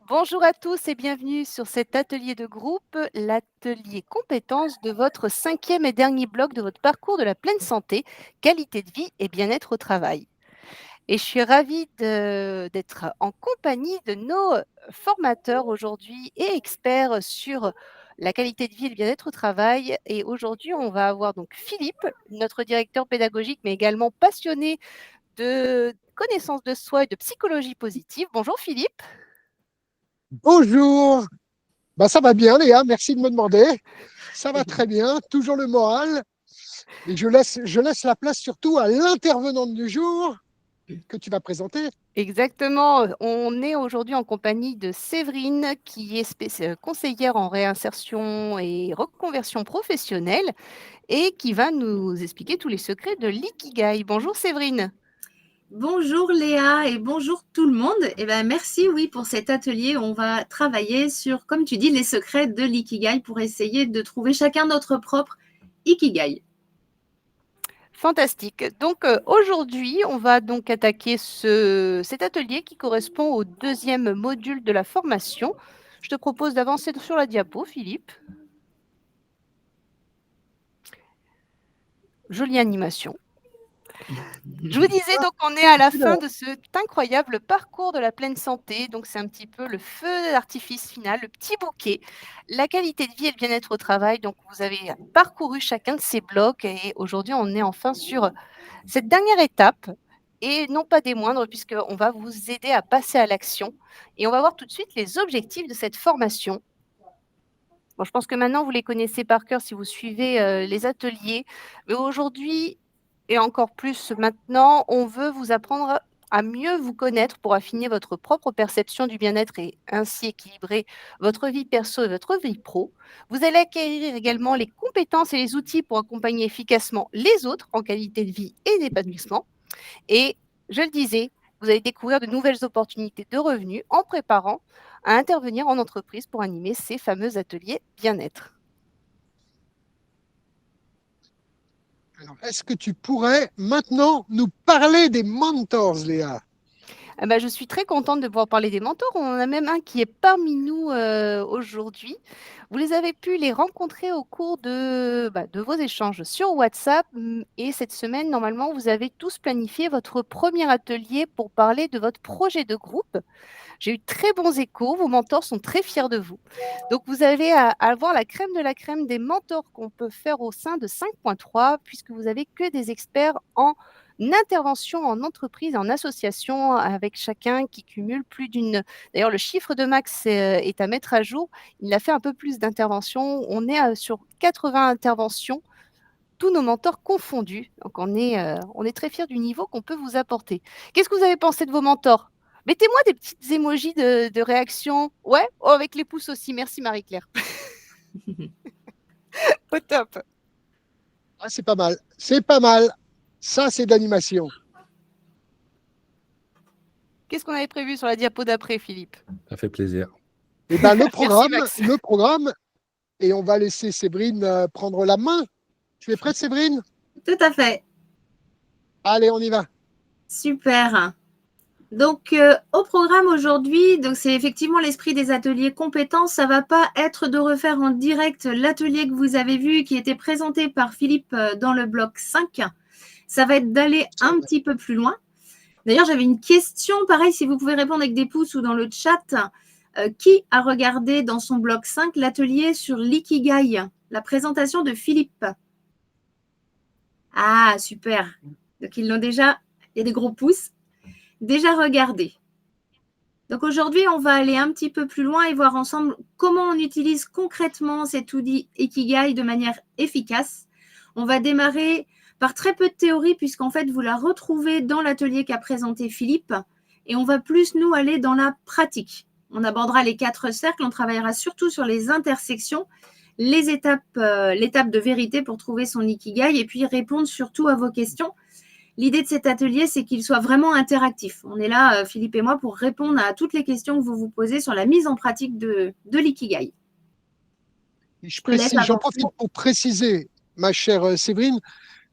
Bonjour à tous et bienvenue sur cet atelier de groupe, l'atelier compétences de votre 5e et dernier bloc de votre parcours de la pleine santé, qualité de vie et bien-être au travail. Et je suis ravie d'être en compagnie de nos formateurs aujourd'hui et experts sur la qualité de vie et le bien-être au travail. Et aujourd'hui, on va avoir donc Philippe, notre directeur pédagogique, mais également passionné de connaissance de soi et de psychologie positive. Bonjour Philippe. Bonjour, ça va bien Léa, merci de me demander. Ça va très bien, toujours le moral. Et je laisse la place surtout à l'intervenante du jour que tu vas présenter. Exactement. On est aujourd'hui en compagnie de Séverine, qui est conseillère en réinsertion et reconversion professionnelle et qui va nous expliquer tous les secrets de l'ikigai. Bonjour Séverine. Bonjour Léa et bonjour tout le monde. Merci pour cet atelier. On va travailler sur, comme tu dis, les secrets de l'ikigai pour essayer de trouver chacun notre propre ikigai. Fantastique. Donc aujourd'hui, on va donc attaquer cet atelier qui correspond au deuxième module de la formation. Je te propose d'avancer sur la diapo, Philippe. Jolie animation. Je vous disais, donc, on est à la fin de cet incroyable parcours de la pleine santé. Donc, c'est un petit peu le feu d'artifice final, le petit bouquet, la qualité de vie et le bien-être au travail. Donc, vous avez parcouru chacun de ces blocs et aujourd'hui, on est enfin sur cette dernière étape et non pas des moindres, puisqu'on va vous aider à passer à l'action. Et on va voir tout de suite les objectifs de cette formation. Bon, je pense que maintenant, vous les connaissez par cœur si vous suivez les ateliers. Mais aujourd'hui, et encore plus maintenant, on veut vous apprendre à mieux vous connaître pour affiner votre propre perception du bien-être et ainsi équilibrer votre vie perso et votre vie pro. Vous allez acquérir également les compétences et les outils pour accompagner efficacement les autres en qualité de vie et d'épanouissement. Et je le disais, vous allez découvrir de nouvelles opportunités de revenus en préparant à intervenir en entreprise pour animer ces fameux ateliers bien-être. Alors, est-ce que tu pourrais maintenant nous parler des mentors, Léa? Je suis très contente de pouvoir parler des mentors. On en a même un qui est parmi nous aujourd'hui. Vous les avez pu les rencontrer au cours de vos échanges sur WhatsApp. Et cette semaine, normalement, vous avez tous planifié votre premier atelier pour parler de votre projet de groupe. J'ai eu très bons échos. Vos mentors sont très fiers de vous. Donc, vous avez à avoir la crème de la crème des mentors qu'on peut faire au sein de 5.3, puisque vous avez que des experts en intervention en entreprise, en association, avec chacun qui cumule plus d'une. D'ailleurs, le chiffre de Max est à mettre à jour. Il a fait un peu plus d'interventions. On est sur 80 interventions, tous nos mentors confondus. Donc, on est très fiers du niveau qu'on peut vous apporter. Qu'est-ce que vous avez pensé de vos mentors? Mettez-moi des petites émojis de réaction. Ouais, oh, avec les pouces aussi. Merci Marie-Claire. Au top. Ah, c'est pas mal, c'est pas mal. Ça, c'est d'animation. Qu'est-ce qu'on avait prévu sur la diapo d'après, Philippe? Ça fait plaisir. Eh bien, Merci Max. le programme, et on va laisser Séverine prendre la main. Tu es prête, Séverine? Tout à fait. Allez, on y va. Super. Donc, au programme aujourd'hui, donc c'est effectivement l'esprit des ateliers compétences. Ça ne va pas être de refaire en direct l'atelier que vous avez vu qui était présenté par Philippe dans le bloc 5. Ça va être d'aller un petit peu plus loin. D'ailleurs, j'avais une question, pareil, si vous pouvez répondre avec des pouces ou dans le chat. Qui a regardé dans son bloc 5 l'atelier sur l'ikigai, la présentation de Philippe? Ah, super. Donc, ils l'ont déjà, il y a des gros pouces, déjà regardé. Donc, aujourd'hui, on va aller un petit peu plus loin et voir ensemble comment on utilise concrètement cet outil ikigai de manière efficace. On va démarrer par très peu de théorie puisqu'en fait, vous la retrouvez dans l'atelier qu'a présenté Philippe et on va plus, nous, aller dans la pratique. On abordera les 4 cercles, on travaillera surtout sur les intersections, les étapes, l'étape de vérité pour trouver son ikigai et puis répondre surtout à vos questions. L'idée de cet atelier, c'est qu'il soit vraiment interactif. On est là, Philippe et moi, pour répondre à toutes les questions que vous vous posez sur la mise en pratique de l'ikigai. J'en profite pour préciser, ma chère Séverine,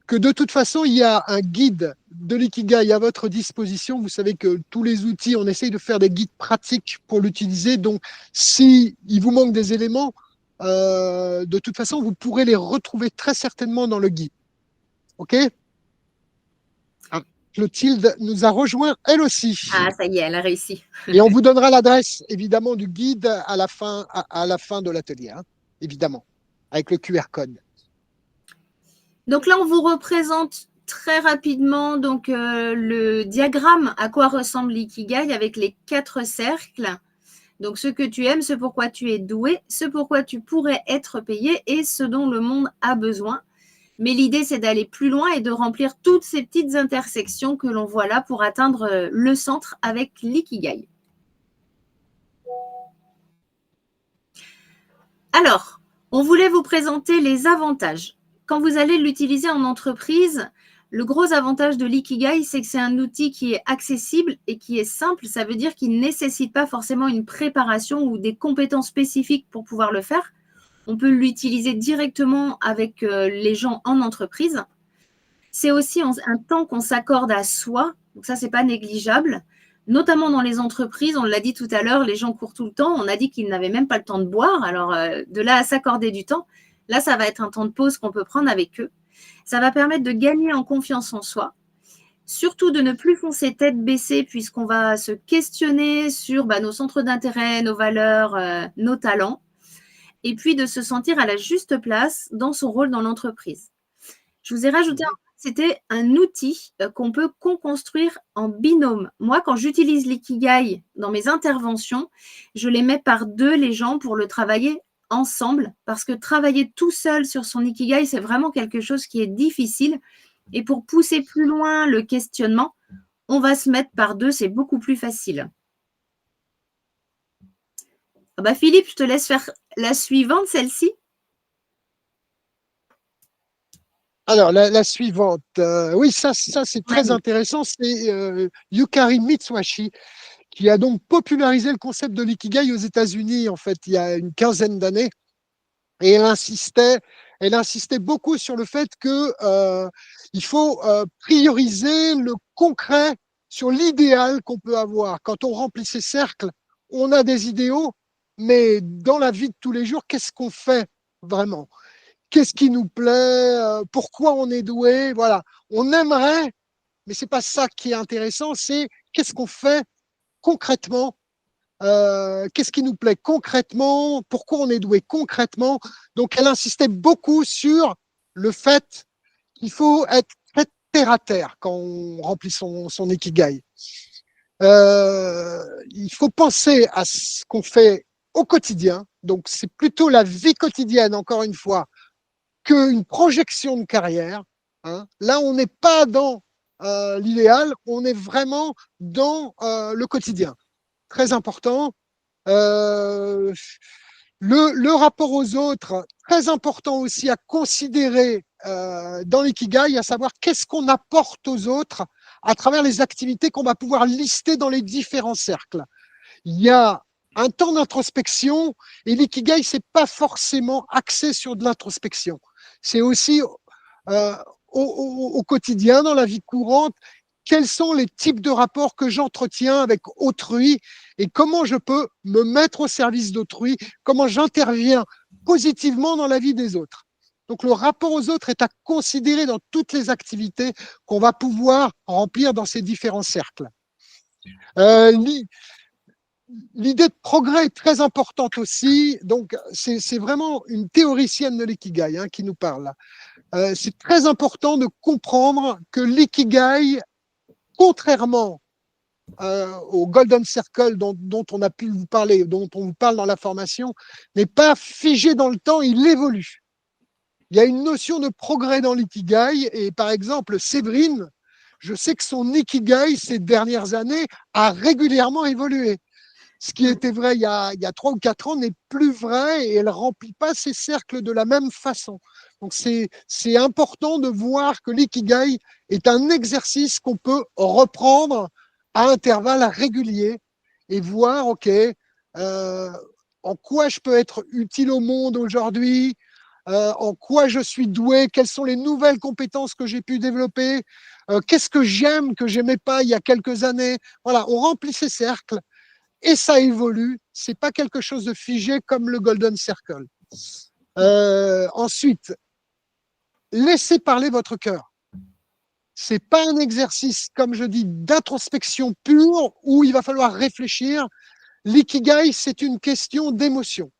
que de toute façon, il y a un guide de l'ikigai à votre disposition. Vous savez que tous les outils, on essaye de faire des guides pratiques pour l'utiliser. Donc, si il vous manque des éléments, de toute façon, vous pourrez les retrouver très certainement dans le guide. OK? Ah, Clotilde nous a rejoint elle aussi. Ah, ça y est, elle a réussi. Et on vous donnera l'adresse, évidemment, du guide à la fin de l'atelier, hein, évidemment, avec le QR code. Donc là, on vous représente très rapidement donc, le diagramme à quoi ressemble l'ikigai avec les 4 cercles. Donc, ce que tu aimes, ce pourquoi tu es doué, ce pourquoi tu pourrais être payé et ce dont le monde a besoin. Mais l'idée, c'est d'aller plus loin et de remplir toutes ces petites intersections que l'on voit là pour atteindre le centre avec l'ikigai. Alors, on voulait vous présenter les avantages. Quand vous allez l'utiliser en entreprise, le gros avantage de l'ikigai, c'est que c'est un outil qui est accessible et qui est simple. Ça veut dire qu'il ne nécessite pas forcément une préparation ou des compétences spécifiques pour pouvoir le faire. On peut l'utiliser directement avec les gens en entreprise. C'est aussi un temps qu'on s'accorde à soi. Donc ça, ce n'est pas négligeable. Notamment dans les entreprises, on l'a dit tout à l'heure, les gens courent tout le temps. On a dit qu'ils n'avaient même pas le temps de boire. Alors, de là à s'accorder du temps, là, ça va être un temps de pause qu'on peut prendre avec eux. Ça va permettre de gagner en confiance en soi. Surtout de ne plus foncer tête baissée puisqu'on va se questionner sur nos centres d'intérêt, nos valeurs, nos talents. Et puis de se sentir à la juste place dans son rôle dans l'entreprise. Je vous ai rajouté c'était un outil qu'on peut co-construire en binôme. Moi, quand j'utilise l'ikigai dans mes interventions, je les mets par 2 les gens pour le travailler ensemble parce que travailler tout seul sur son ikigai, c'est vraiment quelque chose qui est difficile. Et pour pousser plus loin le questionnement, on va se mettre par 2, c'est beaucoup plus facile. Philippe, je te laisse faire la suivante, celle-ci. Alors, la suivante, oui, ça c'est très intéressant, c'est Yukari Mitsuhashi, qui a donc popularisé le concept de l'ikigai aux États-Unis, en fait, il y a une quinzaine d'années. Et elle insistait beaucoup sur le fait qu'il faut prioriser le concret sur l'idéal qu'on peut avoir. Quand on remplit ces cercles, on a des idéaux, mais dans la vie de tous les jours, qu'est-ce qu'on fait vraiment? Qu'est-ce qui nous plaît? Pourquoi on est doué? Voilà. On aimerait, mais c'est pas ça qui est intéressant, c'est qu'est-ce qu'on fait concrètement? Qu'est-ce qui nous plaît concrètement? Pourquoi on est doué concrètement? Donc, elle insistait beaucoup sur le fait qu'il faut être très terre à terre quand on remplit son ikigai. Il faut penser à ce qu'on fait au quotidien. Donc, c'est plutôt la vie quotidienne, encore une fois, qu'une projection de carrière. Hein. Là, on n'est pas dans l'idéal, on est vraiment dans le quotidien. Très important. Le rapport aux autres, très important aussi à considérer dans l'ikigai, à savoir qu'est-ce qu'on apporte aux autres à travers les activités qu'on va pouvoir lister dans les différents cercles. Il y a un temps d'introspection et l'ikigai, c'est pas forcément axé sur de l'introspection. C'est aussi au quotidien, dans la vie courante, quels sont les types de rapports que j'entretiens avec autrui et comment je peux me mettre au service d'autrui, comment j'interviens positivement dans la vie des autres. Donc le rapport aux autres est à considérer dans toutes les activités qu'on va pouvoir remplir dans ces différents cercles. L'idée de progrès est très importante aussi. Donc, c'est vraiment une théoricienne de l'ikigai qui nous parle. C'est très important de comprendre que l'ikigai, contrairement au Golden Circle dont on a pu vous parler, dont on vous parle dans la formation, n'est pas figé dans le temps, il évolue. Il y a une notion de progrès dans l'ikigai et par exemple, Séverine, je sais que son ikigai ces dernières années a régulièrement évolué. Ce qui était vrai il y a 3 ou 4 ans n'est plus vrai et elle ne remplit pas ses cercles de la même façon. Donc, c'est important de voir que l'ikigai est un exercice qu'on peut reprendre à intervalles réguliers et voir, OK, en quoi je peux être utile au monde aujourd'hui, en quoi je suis doué, quelles sont les nouvelles compétences que j'ai pu développer, qu'est-ce que j'aime que j'aimais pas il y a quelques années. Voilà, on remplit ces cercles et ça évolue. C'est pas quelque chose de figé comme le Golden Circle. Ensuite, laissez parler votre cœur. C'est pas un exercice, comme je dis, d'introspection pure où il va falloir réfléchir. L'ikigai, c'est une question d'émotion.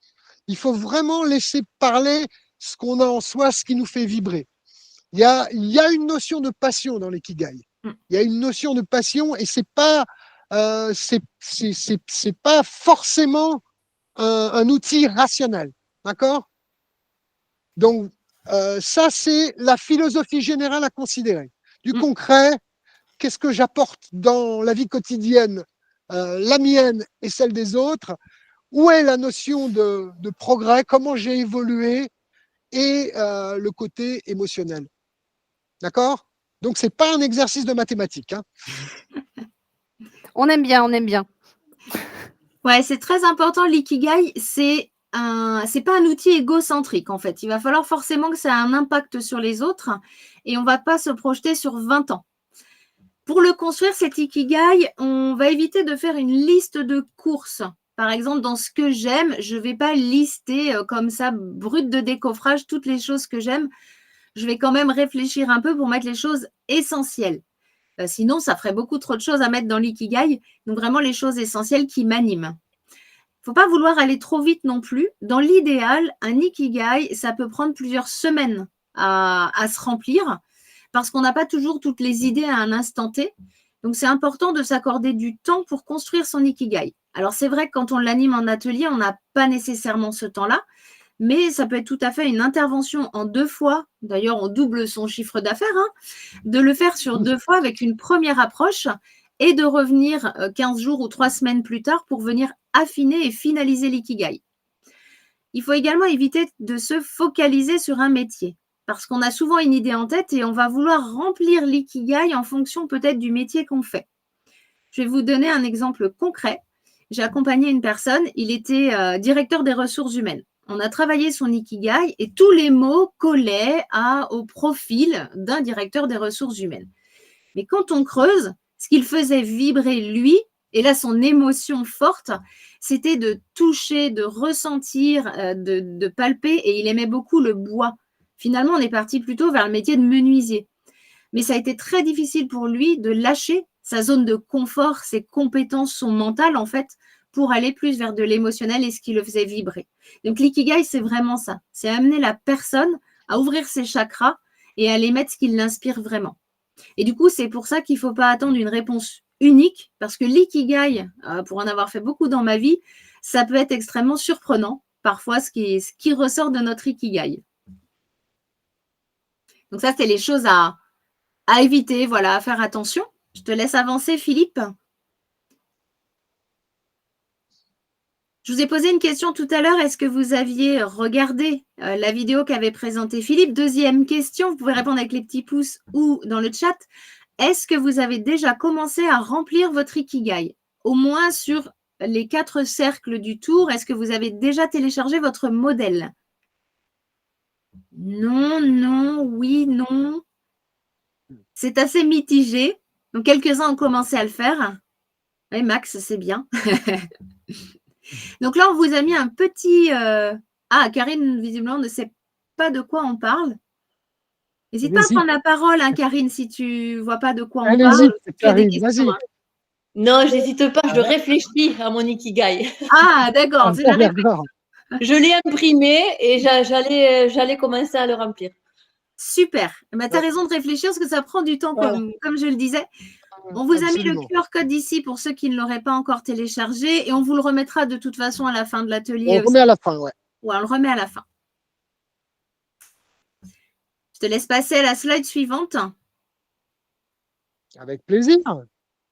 Il faut vraiment laisser parler ce qu'on a en soi, ce qui nous fait vibrer. Il y a une notion de passion dans l'ikigai. Il y a une notion de passion et c'est pas forcément un outil rationnel. D'accord? Donc, ça, c'est la philosophie générale à considérer. Du concret, qu'est-ce que j'apporte dans la vie quotidienne, la mienne et celle des autres? Où est la notion de progrès? Comment j'ai évolué? Et le côté émotionnel. D'accord? Donc, ce n'est pas un exercice de mathématiques. Hein. On aime bien, on aime bien. Ouais, c'est très important. L'ikigai, c'est pas un outil égocentrique, en fait. Il va falloir forcément que ça ait un impact sur les autres et on ne va pas se projeter sur 20 ans. Pour le construire, cet ikigai, on va éviter de faire une liste de courses. Par exemple, dans ce que j'aime, je ne vais pas lister comme ça, brut de décoffrage, toutes les choses que j'aime. Je vais quand même réfléchir un peu pour mettre les choses essentielles. Sinon, ça ferait beaucoup trop de choses à mettre dans l'ikigai. Donc, vraiment les choses essentielles qui m'animent. Il ne faut pas vouloir aller trop vite non plus. Dans l'idéal, un ikigai, ça peut prendre plusieurs semaines à se remplir parce qu'on n'a pas toujours toutes les idées à un instant T. Donc, c'est important de s'accorder du temps pour construire son ikigai. Alors, c'est vrai que quand on l'anime en atelier, on n'a pas nécessairement ce temps-là, mais ça peut être tout à fait une intervention en 2 fois. D'ailleurs, on double son chiffre d'affaires, hein, de le faire sur 2 fois avec une première approche et de revenir 15 jours ou 3 semaines plus tard pour venir affiner et finaliser l'ikigai. Il faut également éviter de se focaliser sur un métier parce qu'on a souvent une idée en tête et on va vouloir remplir l'ikigai en fonction peut-être du métier qu'on fait. Je vais vous donner un exemple concret. J'ai accompagné une personne, il était directeur des ressources humaines. On a travaillé son ikigai et tous les mots collaient au profil d'un directeur des ressources humaines. Mais quand on creuse, ce qu'il faisait vibrer lui, et là son émotion forte, c'était de toucher, de ressentir, de palper, et il aimait beaucoup le bois. Finalement, on est parti plutôt vers le métier de menuisier. Mais ça a été très difficile pour lui de lâcher sa zone de confort, ses compétences, son mental en fait, pour aller plus vers de l'émotionnel et ce qui le faisait vibrer. Donc l'ikigai, c'est vraiment ça. C'est amener la personne à ouvrir ses chakras et à les mettre ce qui l'inspire vraiment. Et du coup, c'est pour ça qu'il ne faut pas attendre une réponse unique, parce que l'ikigai, pour en avoir fait beaucoup dans ma vie, ça peut être extrêmement surprenant, parfois, ce qui ressort de notre ikigai. Donc ça, c'est les choses à éviter, voilà, à faire attention. Je te laisse avancer, Philippe. Je vous ai posé une question tout à l'heure. Est-ce que vous aviez regardé la vidéo qu'avait présentée Philippe? Deuxième question, vous pouvez répondre avec les petits pouces ou dans le chat. Est-ce que vous avez déjà commencé à remplir votre ikigai? Au moins sur les 4 cercles du tour, est-ce que vous avez déjà téléchargé votre modèle? Non, non, oui, non. C'est assez mitigé. Donc, quelques-uns ont commencé à le faire. Oui, Max, c'est bien. Donc là, on vous a mis un petit… Ah, Karine, visiblement, ne sait pas de quoi on parle. N'hésite pas à prendre la parole, hein, Karine, si tu ne vois pas de quoi on parle. Karine, vas-y. Hein. Non, je n'hésite pas, je réfléchis à mon ikigai. Ah, d'accord, c'est la réflexion. Je l'ai imprimé et j'allais commencer à le remplir. Super. Bah, tu as raison de réfléchir parce que ça prend du temps, comme je le disais. On vous a mis le QR code ici pour ceux qui ne l'auraient pas encore téléchargé et on vous le remettra de toute façon à la fin de l'atelier. On le remet à la fin, ouais. Ouais, on le remet à la fin. Je te laisse passer à la slide suivante. Avec plaisir.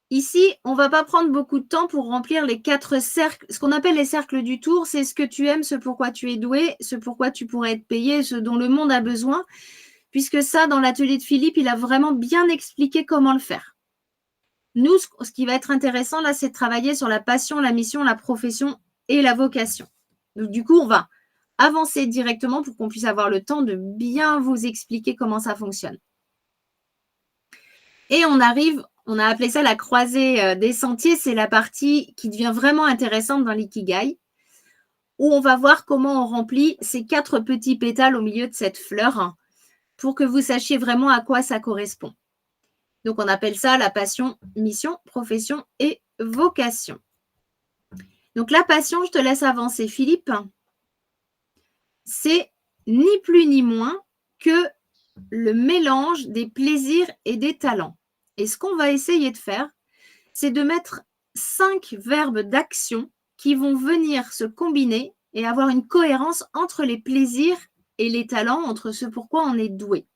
Ici, on ne va pas prendre beaucoup de temps pour remplir les 4 cercles. Ce qu'on appelle les cercles du tour, c'est ce que tu aimes, ce pourquoi tu es doué, ce pourquoi tu pourrais être payé, ce dont le monde a besoin. Puisque ça, dans l'atelier de Philippe, il a vraiment bien expliqué comment le faire. Nous, ce qui va être intéressant, là, c'est de travailler sur la passion, la mission, la profession et la vocation. Donc, du coup, on va avancer directement pour qu'on puisse avoir le temps de bien vous expliquer comment ça fonctionne. Et on a appelé ça la croisée des sentiers. C'est la partie qui devient vraiment intéressante dans l'ikigai, où on va voir comment on remplit ces 4 petits pétales au milieu de cette fleur pour que vous sachiez vraiment à quoi ça correspond. Donc, on appelle ça la passion, mission, profession et vocation. Donc, la passion, je te laisse avancer, Philippe. C'est ni plus ni moins que le mélange des plaisirs et des talents. Et ce qu'on va essayer de faire, c'est de mettre 5 verbes d'action qui vont venir se combiner et avoir une cohérence entre les plaisirs et les talents, entre ce pourquoi on est doué.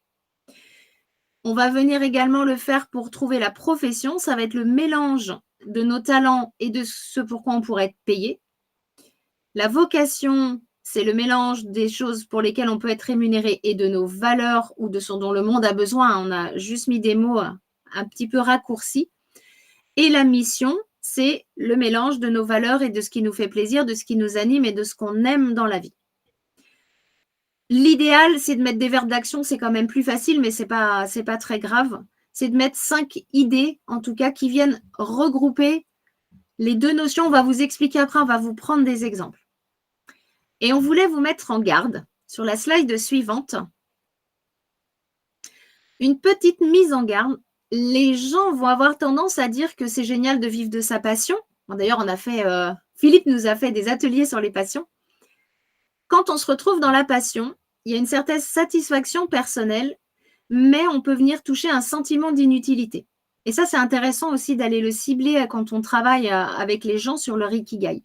On va venir également le faire pour trouver la profession. Ça va être le mélange de nos talents et de ce pourquoi on pourrait être payé. La vocation, c'est le mélange des choses pour lesquelles on peut être rémunéré et de nos valeurs ou de ce dont le monde a besoin. On a juste mis des mots un petit peu raccourcis. Et la mission, c'est le mélange de nos valeurs et de ce qui nous fait plaisir, de ce qui nous anime et de ce qu'on aime dans la vie. L'idéal, c'est de mettre des verbes d'action, c'est quand même plus facile, mais c'est pas très grave. C'est de mettre 5 idées, en tout cas, qui viennent regrouper les 2 notions. On va vous expliquer après, on va vous prendre des exemples. Et on voulait vous mettre en garde sur la slide suivante. Une petite mise en garde. Les gens vont avoir tendance à dire que c'est génial de vivre de sa passion. Bon, d'ailleurs, Philippe nous a fait des ateliers sur les passions. Quand on se retrouve dans la passion, il y a une certaine satisfaction personnelle, mais on peut venir toucher un sentiment d'inutilité. Et ça, c'est intéressant aussi d'aller le cibler quand on travaille avec les gens sur leur ikigai.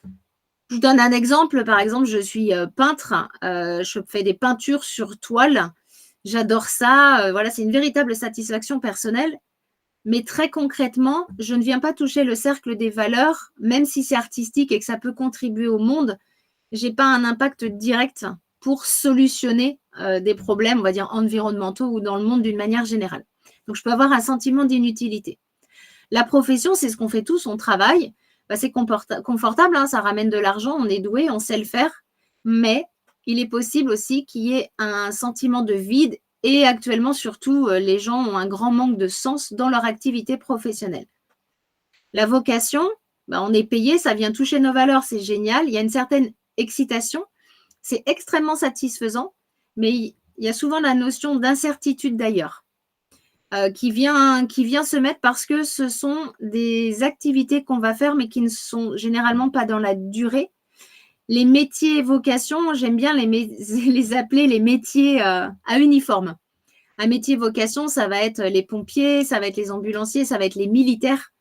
Je vous donne un exemple. Par exemple, je suis peintre. Je fais des peintures sur toile. J'adore ça. Voilà, c'est une véritable satisfaction personnelle. Mais très concrètement, je ne viens pas toucher le cercle des valeurs, même si c'est artistique et que ça peut contribuer au monde. Je n'ai pas un impact direct pour solutionner des problèmes, on va dire, environnementaux ou dans le monde d'une manière générale. Donc, je peux avoir un sentiment d'inutilité. La profession, c'est ce qu'on fait tous, on travaille. C'est confortable, hein, ça ramène de l'argent, on est doué, on sait le faire. Mais il est possible aussi qu'il y ait un sentiment de vide et actuellement, surtout, les gens ont un grand manque de sens dans leur activité professionnelle. La vocation, on est payé, ça vient toucher nos valeurs, c'est génial. Il y a une certaine excitation, c'est extrêmement satisfaisant, mais il y a souvent la notion d'incertitude d'ailleurs qui vient se mettre parce que ce sont des activités qu'on va faire mais qui ne sont généralement pas dans la durée. Les métiers vocation, j'aime bien les appeler les métiers à uniforme. Un métier vocation, ça va être les pompiers, ça va être les ambulanciers, ça va être les militaires.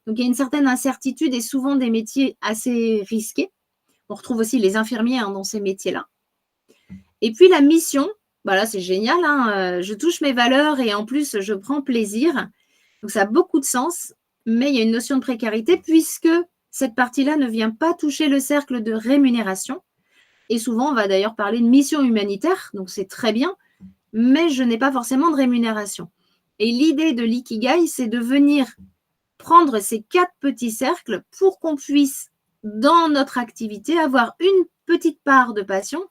Donc, il y a une certaine incertitude et souvent des métiers assez risqués. On retrouve aussi les infirmiers dans ces métiers-là. Et puis, la mission, là, c'est génial. Hein, je touche mes valeurs et en plus, je prends plaisir. Donc, ça a beaucoup de sens, mais il y a une notion de précarité puisque cette partie-là ne vient pas toucher le cercle de rémunération. Et souvent, on va d'ailleurs parler de mission humanitaire, donc c'est très bien, mais je n'ai pas forcément de rémunération. Et l'idée de l'ikigai, c'est de venir prendre ces 4 petits cercles pour qu'on puisse, dans notre activité, avoir une petite part de passion,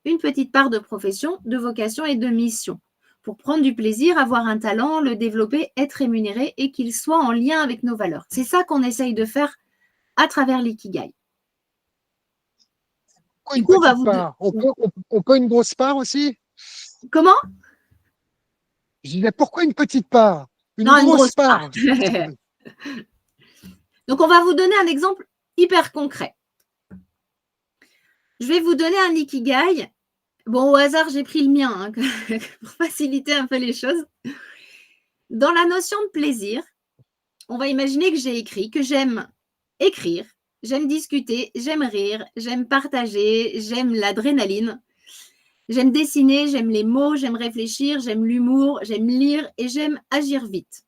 une petite part de profession, de vocation et de mission. Pour prendre du plaisir, avoir un talent, le développer, être rémunéré et qu'il soit en lien avec nos valeurs. C'est ça qu'on essaye de faire à travers l'ikigai. Une petite part. On peut une grosse part aussi? Comment? Je disais, pourquoi une petite part? Une grosse part. Donc, on va vous donner un exemple hyper concret. Je vais vous donner un ikigai. Bon, au hasard, j'ai pris le mien pour faciliter un peu les choses. Dans la notion de plaisir, on va imaginer que j'ai écrit, que j'aime écrire, j'aime discuter, j'aime rire, j'aime partager, j'aime l'adrénaline, j'aime dessiner, j'aime les mots, j'aime réfléchir, j'aime l'humour, j'aime lire et j'aime agir vite.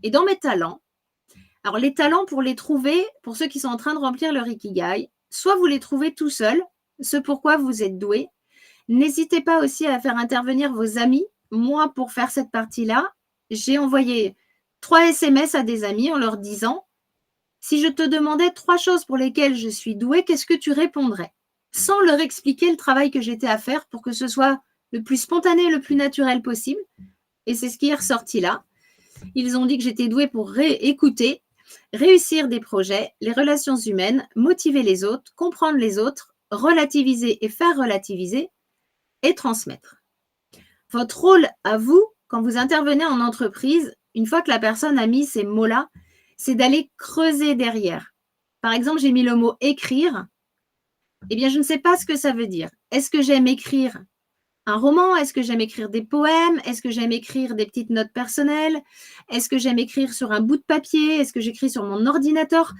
Et dans mes talents, alors les talents pour les trouver, pour ceux qui sont en train de remplir leur ikigai, soit vous les trouvez tout seuls, ce pourquoi vous êtes doué. N'hésitez pas aussi à faire intervenir vos amis. Moi, pour faire cette partie-là, j'ai envoyé 3 SMS à des amis en leur disant « Si je te demandais 3 choses pour lesquelles je suis douée, qu'est-ce que tu répondrais ?» sans leur expliquer le travail que j'étais à faire pour que ce soit le plus spontané, le plus naturel possible. Et c'est ce qui est ressorti là. Ils ont dit que j'étais douée pour écouter, réussir des projets, les relations humaines, motiver les autres, comprendre les autres, relativiser et faire relativiser et transmettre. Votre rôle à vous, quand vous intervenez en entreprise, une fois que la personne a mis ces mots-là, c'est d'aller creuser derrière. Par exemple, j'ai mis le mot écrire. Eh bien, je ne sais pas ce que ça veut dire. Est-ce que j'aime écrire un roman? Est-ce que j'aime écrire des poèmes? Est-ce que j'aime écrire des petites notes personnelles? Est-ce que j'aime écrire sur un bout de papier? Est-ce que j'écris sur mon ordinateur?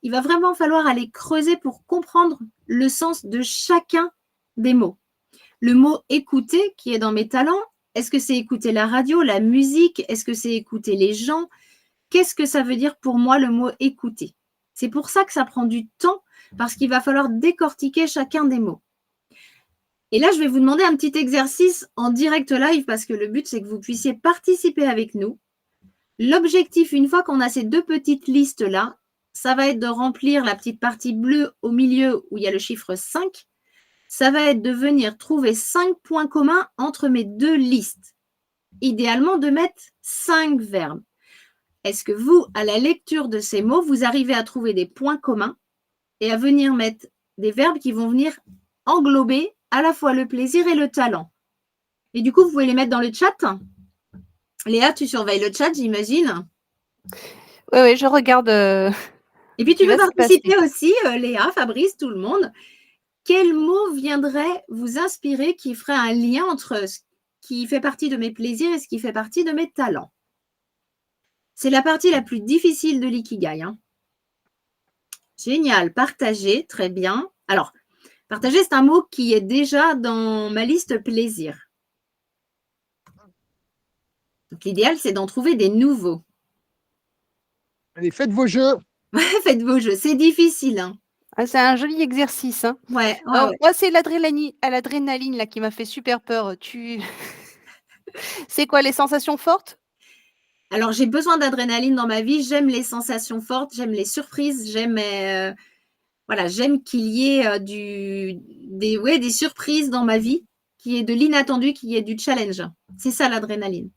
Il va vraiment falloir aller creuser pour comprendre le sens de chacun des mots. Le mot écouter qui est dans mes talents, est-ce que c'est écouter la radio, la musique? Est-ce que c'est écouter les gens? Qu'est-ce que ça veut dire pour moi le mot écouter? C'est pour ça que ça prend du temps, parce qu'il va falloir décortiquer chacun des mots. Et là, je vais vous demander un petit exercice en direct live, parce que le but, c'est que vous puissiez participer avec nous. L'objectif, une fois qu'on a ces deux petites listes-là, ça va être de remplir la petite partie bleue au milieu où il y a le chiffre 5. Ça va être de venir trouver 5 points communs entre mes deux listes. Idéalement, de mettre 5 verbes. Est-ce que vous, à la lecture de ces mots, vous arrivez à trouver des points communs et à venir mettre des verbes qui vont venir englober à la fois le plaisir et le talent? Et du coup, vous pouvez les mettre dans le chat. Léa, tu surveilles le chat, j'imagine. Oui, je regarde. Et puis, tu Il veux va se participer aussi, Léa, Fabrice, tout le monde. Quel mot viendrait vous inspirer qui ferait un lien entre ce qui fait partie de mes plaisirs et ce qui fait partie de mes talents? C'est la partie la plus difficile de l'ikigai. Hein. Génial, partager, très bien. Alors, partager, c'est un mot qui est déjà dans ma liste plaisir. Donc, l'idéal, c'est d'en trouver des nouveaux. Allez, faites vos jeux. Faites vos jeux, c'est difficile. Hein. Ah, c'est un joli exercice. Hein. Ouais, Alors, ouais. moi, c'est l'adrénaline là qui m'a fait super peur. C'est quoi les sensations fortes? Alors, j'ai besoin d'adrénaline dans ma vie. J'aime les sensations fortes, j'aime les surprises, j'aime qu'il y ait des surprises dans ma vie, qu'il y ait de l'inattendu, qu'il y ait du challenge. C'est ça l'adrénaline.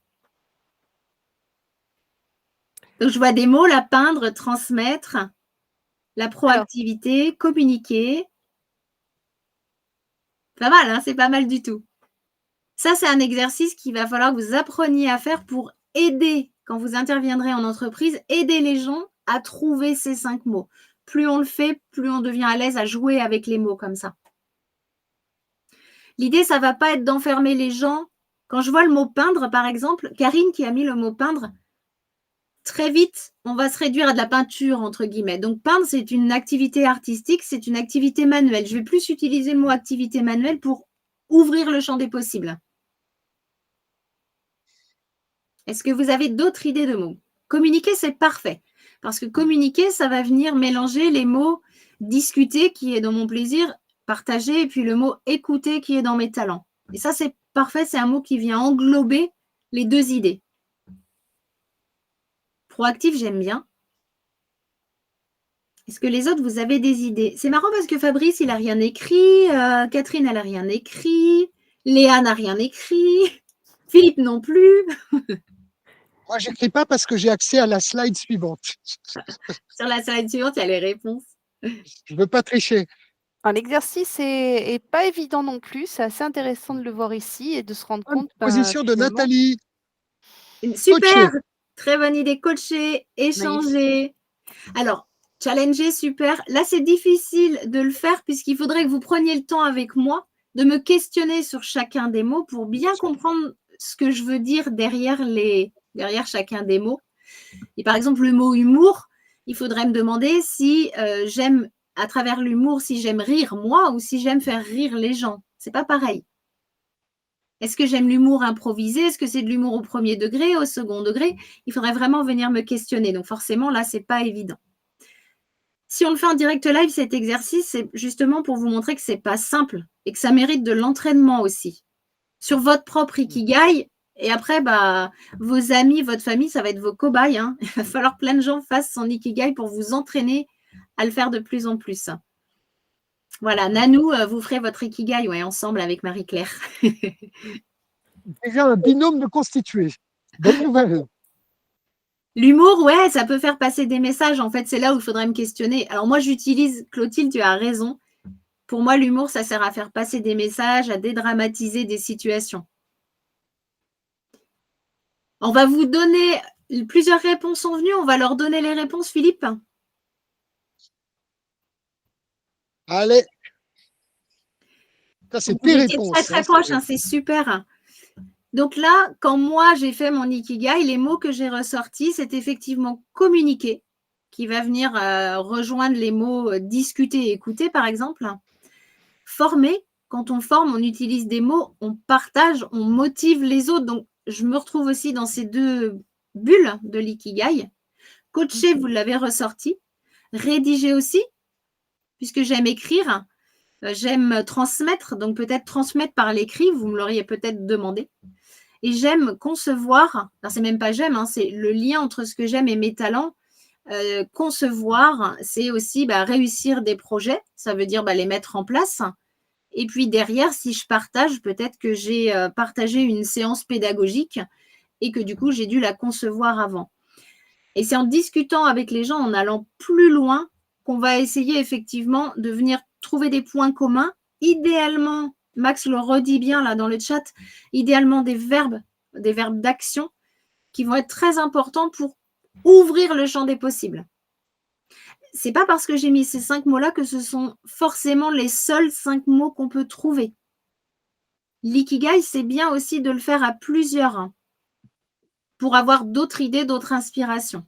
Donc, je vois des mots, la peindre, transmettre, la proactivité, communiquer. Pas mal, hein, c'est pas mal du tout. Ça, c'est un exercice qu'il va falloir que vous appreniez à faire pour aider, quand vous interviendrez en entreprise, aider les gens à trouver ces 5 mots. Plus on le fait, plus on devient à l'aise à jouer avec les mots comme ça. L'idée, ça ne va pas être d'enfermer les gens. Quand je vois le mot peindre, par exemple, Karine qui a mis le mot peindre, très vite, on va se réduire à de la peinture, entre guillemets. Donc, peindre, c'est une activité artistique, c'est une activité manuelle. Je vais plus utiliser le mot activité manuelle pour ouvrir le champ des possibles. Est-ce que vous avez d'autres idées de mots? Communiquer, c'est parfait. Parce que communiquer, ça va venir mélanger les mots discuter, qui est dans mon plaisir, partager, et puis le mot écouter, qui est dans mes talents. Et ça, c'est parfait. C'est un mot qui vient englober les deux idées. Proactif, j'aime bien. Est-ce que les autres, vous avez des idées? C'est marrant parce que Fabrice, il n'a rien écrit. Catherine, elle n'a rien écrit. Léa n'a rien écrit. Philippe non plus. Moi, je n'écris pas parce que j'ai accès à la slide suivante. Sur la slide suivante, il y a les réponses. Je ne veux pas tricher. L'exercice est pas évident non plus. C'est assez intéressant de le voir ici et de se rendre compte. Position de Nathalie. Super, Coacher. très bonne idée. Coacher, échanger. Alors, challenger, super. Là, c'est difficile de le faire puisqu'il faudrait que vous preniez le temps avec moi de me questionner sur chacun des mots pour bien comprendre ce que je veux dire derrière chacun des mots. Et par exemple, le mot humour, il faudrait me demander si j'aime, à travers l'humour, si j'aime rire moi ou si j'aime faire rire les gens. C'est pas pareil. Est-ce que j'aime l'humour improvisé? Est-ce que c'est de l'humour au premier degré, au second degré? Il faudrait vraiment venir me questionner. Donc forcément, là, c'est pas évident. Si on le fait en direct live, cet exercice, c'est justement pour vous montrer que c'est pas simple et que ça mérite de l'entraînement aussi. Sur votre propre ikigai, et après, vos amis, votre famille, ça va être vos cobayes. Hein. Il va falloir que plein de gens fassent son ikigai pour vous entraîner à le faire de plus en plus. Voilà, Nanou, vous ferez votre Ikigai ensemble avec Marie-Claire. Déjà un binôme de constitué. Bonne nouvelle. L'humour, ouais, ça peut faire passer des messages. En fait, c'est là où il faudrait me questionner. Alors moi, j'utilise, Clotilde, tu as raison. Pour moi, l'humour, ça sert à faire passer des messages, à dédramatiser des situations. On va vous donner, plusieurs réponses sont venues. On va leur donner les réponses, Philippe. Allez. Ça, c'est Vous tes étiez réponses. très, très proche, c'est super. Donc là, quand moi, j'ai fait mon Ikigai, les mots que j'ai ressortis, c'est effectivement communiquer, qui va venir rejoindre les mots discuter et écouter, par exemple. Former, quand on forme, on utilise des mots, on partage, on motive les autres. Donc, je me retrouve aussi dans ces deux bulles de l'ikigai. Coacher, vous l'avez ressorti. Rédiger aussi, puisque j'aime écrire, j'aime transmettre, donc peut-être transmettre par l'écrit, vous me l'auriez peut-être demandé. Et j'aime concevoir, alors c'est même pas j'aime, c'est le lien entre ce que j'aime et mes talents. Concevoir, c'est aussi réussir des projets, ça veut dire les mettre en place. Et puis derrière, si je partage, peut-être que j'ai partagé une séance pédagogique et que du coup, j'ai dû la concevoir avant. Et c'est en discutant avec les gens, en allant plus loin, qu'on va essayer effectivement de venir trouver des points communs. Idéalement, Max le redit bien là dans le chat, idéalement des verbes d'action qui vont être très importants pour ouvrir le champ des possibles. C'est pas parce que j'ai mis ces 5 mots-là que ce sont forcément les seuls 5 mots qu'on peut trouver. L'ikigai, c'est bien aussi de le faire à plusieurs pour avoir d'autres idées, d'autres inspirations.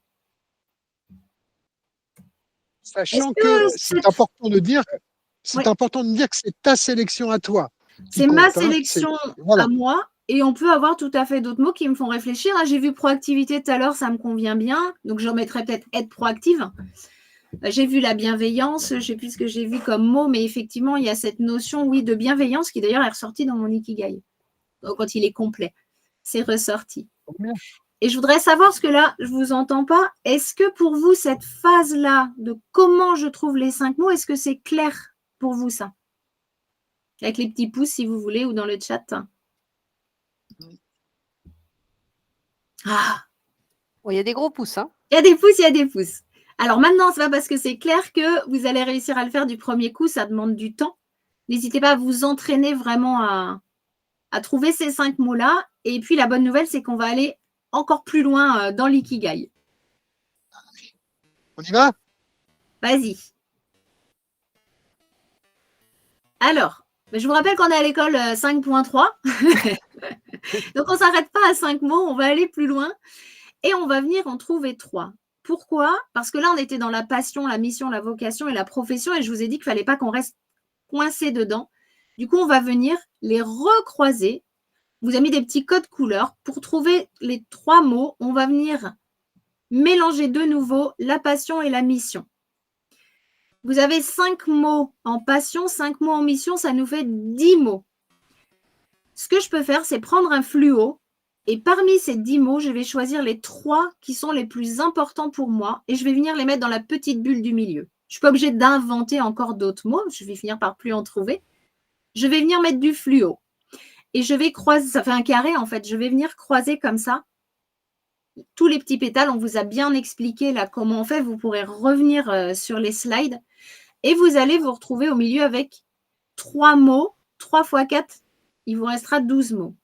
Sachant que c'est important de dire que c'est ta sélection à toi. C'est ma sélection à moi. Et on peut avoir tout à fait d'autres mots qui me font réfléchir. J'ai vu proactivité tout à l'heure, ça me convient bien. Donc, je remettrai peut-être être proactive. J'ai vu la bienveillance, je ne sais plus ce que j'ai vu comme mot, mais effectivement, il y a cette notion, oui, de bienveillance qui d'ailleurs est ressortie dans mon Ikigai. Donc, quand il est complet, c'est ressorti. Et je voudrais savoir, parce que là, je ne vous entends pas, est-ce que pour vous, cette phase-là de comment je trouve les 5 mots, est-ce que c'est clair pour vous ça? Avec les petits pouces, si vous voulez, ou dans le chat. Ah, il y a des gros pouces. Il y a des pouces, il y a des pouces. Alors maintenant, ce n'est pas parce que c'est clair que vous allez réussir à le faire du premier coup, ça demande du temps. N'hésitez pas à vous entraîner vraiment à trouver ces 5 mots-là. Et puis, la bonne nouvelle, c'est qu'on va aller encore plus loin dans l'ikigai. On y va? Vas-y. Alors, je vous rappelle qu'on est à l'école 5.3. Donc, on ne s'arrête pas à 5 mots, on va aller plus loin. Et on va venir en trouver 3. Pourquoi? Parce que là, on était dans la passion, la mission, la vocation et la profession. Et je vous ai dit qu'il ne fallait pas qu'on reste coincé dedans. Du coup, on va venir les recroiser. Vous avez mis des petits codes couleurs. Pour trouver les 3 mots, on va venir mélanger de nouveau la passion et la mission. Vous avez 5 mots en passion, 5 mots en mission, ça nous fait 10 mots. Ce que je peux faire, c'est prendre un fluo et parmi ces 10 mots, je vais choisir les 3 qui sont les plus importants pour moi et je vais venir les mettre dans la petite bulle du milieu. Je ne suis pas obligée d'inventer encore d'autres mots, je vais finir par plus en trouver. Je vais venir mettre du fluo et je vais croiser, ça fait un carré en fait, je vais venir croiser comme ça. Tous les petits pétales, on vous a bien expliqué là comment on fait, vous pourrez revenir sur les slides et vous allez vous retrouver au milieu avec 3 mots, 3 x 4, il vous restera 12 mots.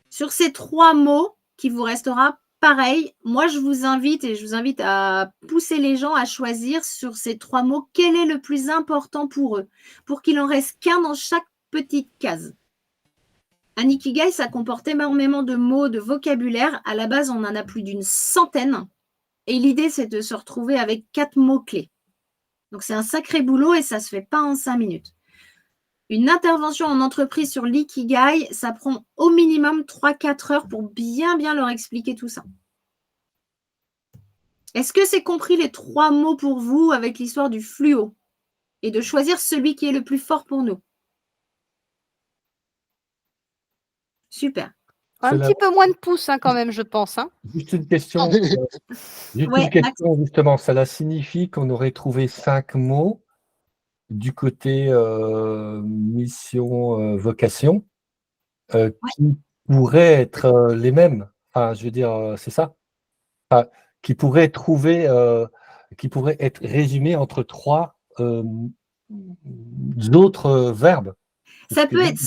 Sur ces 3 mots qui vous restera pareil, moi je vous invite à pousser les gens à choisir sur ces 3 mots quel est le plus important pour eux, pour qu'il en reste qu'un dans chaque petite case. Un ikigai, ça comporte énormément de mots, de vocabulaire. À la base, on en a plus d'une centaine. Et l'idée, c'est de se retrouver avec 4 mots-clés. Donc, c'est un sacré boulot et ça ne se fait pas en 5 minutes. Une intervention en entreprise sur l'ikigai, ça prend au minimum 3-4 heures pour bien leur expliquer tout ça. Est-ce que c'est compris les 3 mots pour vous avec l'histoire du fluo et de choisir celui qui est le plus fort pour nous? Super. Un petit peu moins de pouces quand même, je pense. Juste une question. Ouais, Justement. Cela signifie qu'on aurait trouvé 5 mots du côté mission, vocation, qui pourraient être les mêmes. Enfin, je veux dire, c'est ça? Enfin, qui pourraient être résumés entre 3 autres verbes. ça peut être.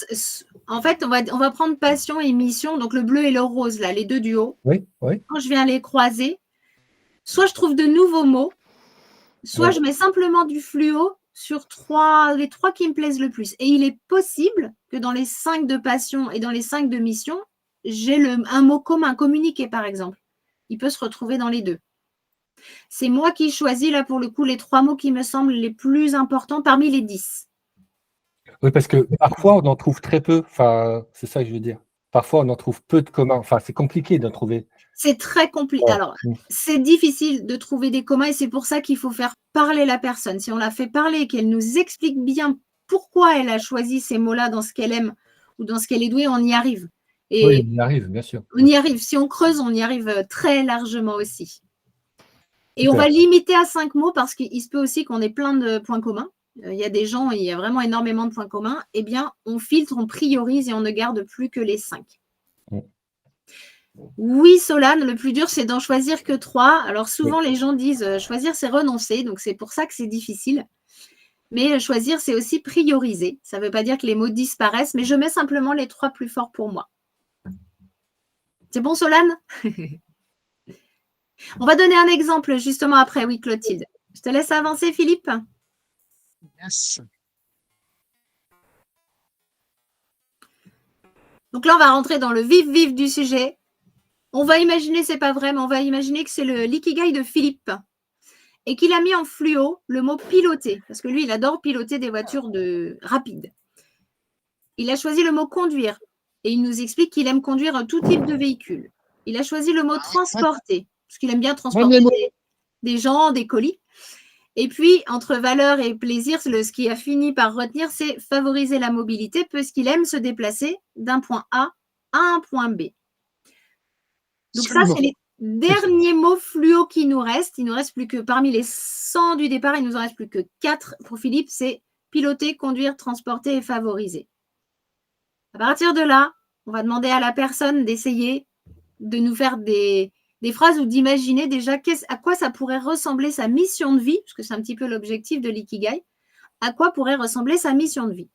En fait, on va prendre passion et mission, donc le bleu et le rose, là, les deux du haut. Oui, oui. Quand je viens les croiser, soit je trouve de nouveaux mots, soit je mets simplement du fluo sur les 3 qui me plaisent le plus. Et il est possible que dans les 5 de passion et dans les 5 de mission, j'ai un mot commun, communiquer par exemple. Il peut se retrouver dans les 2. C'est moi qui choisis là pour le coup les 3 mots qui me semblent les plus importants parmi les 10. Oui, parce que parfois on en trouve très peu. Enfin, c'est ça que je veux dire. Parfois on en trouve peu de communs. Enfin, c'est compliqué d'en trouver. C'est très compliqué. Ouais. Alors, c'est difficile de trouver des communs et c'est pour ça qu'il faut faire parler la personne. Si on la fait parler et qu'elle nous explique bien pourquoi elle a choisi ces mots-là dans ce qu'elle aime ou dans ce qu'elle est douée, on y arrive. Et oui, on y arrive, bien sûr. On y arrive. Si on creuse, on y arrive très largement aussi. Et Super. on va limiter à 5 mots parce qu'il se peut aussi qu'on ait plein de points communs. Il y a des gens, il y a vraiment énormément de points communs. Eh bien, on filtre, on priorise et on ne garde plus que les 5. Oui, Solane, le plus dur, c'est d'en choisir que 3. Alors souvent, les gens disent choisir, c'est renoncer. Donc, c'est pour ça que c'est difficile. Mais choisir, c'est aussi prioriser. Ça ne veut pas dire que les mots disparaissent, mais je mets simplement les 3 plus forts pour moi. C'est bon, Solane? On va donner un exemple justement après. Oui, Clotilde. Je te laisse avancer, Philippe. Yes. Donc là, on va rentrer dans le vif du sujet. On va imaginer, c'est pas vrai, mais on va imaginer que c'est l'ikigai de Philippe et qu'il a mis en fluo le mot piloter, parce que lui, il adore piloter des voitures rapides. Il a choisi le mot conduire et il nous explique qu'il aime conduire tout type de véhicule. Il a choisi le mot transporter, parce qu'il aime bien transporter des gens, des colis. Et puis, entre valeur et plaisir, ce qui a fini par retenir, c'est favoriser la mobilité, puisqu'il aime se déplacer d'un point A à un point B. Donc ça, c'est les derniers mots fluo qui nous restent. Il ne nous reste plus que, parmi les 100 du départ, il ne nous en reste plus que 4 pour Philippe, c'est piloter, conduire, transporter et favoriser. À partir de là, on va demander à la personne d'essayer de nous faire des phrases ou d'imaginer déjà à quoi ça pourrait ressembler sa mission de vie, parce que c'est un petit peu l'objectif de l'ikigai, à quoi pourrait ressembler sa mission de vie.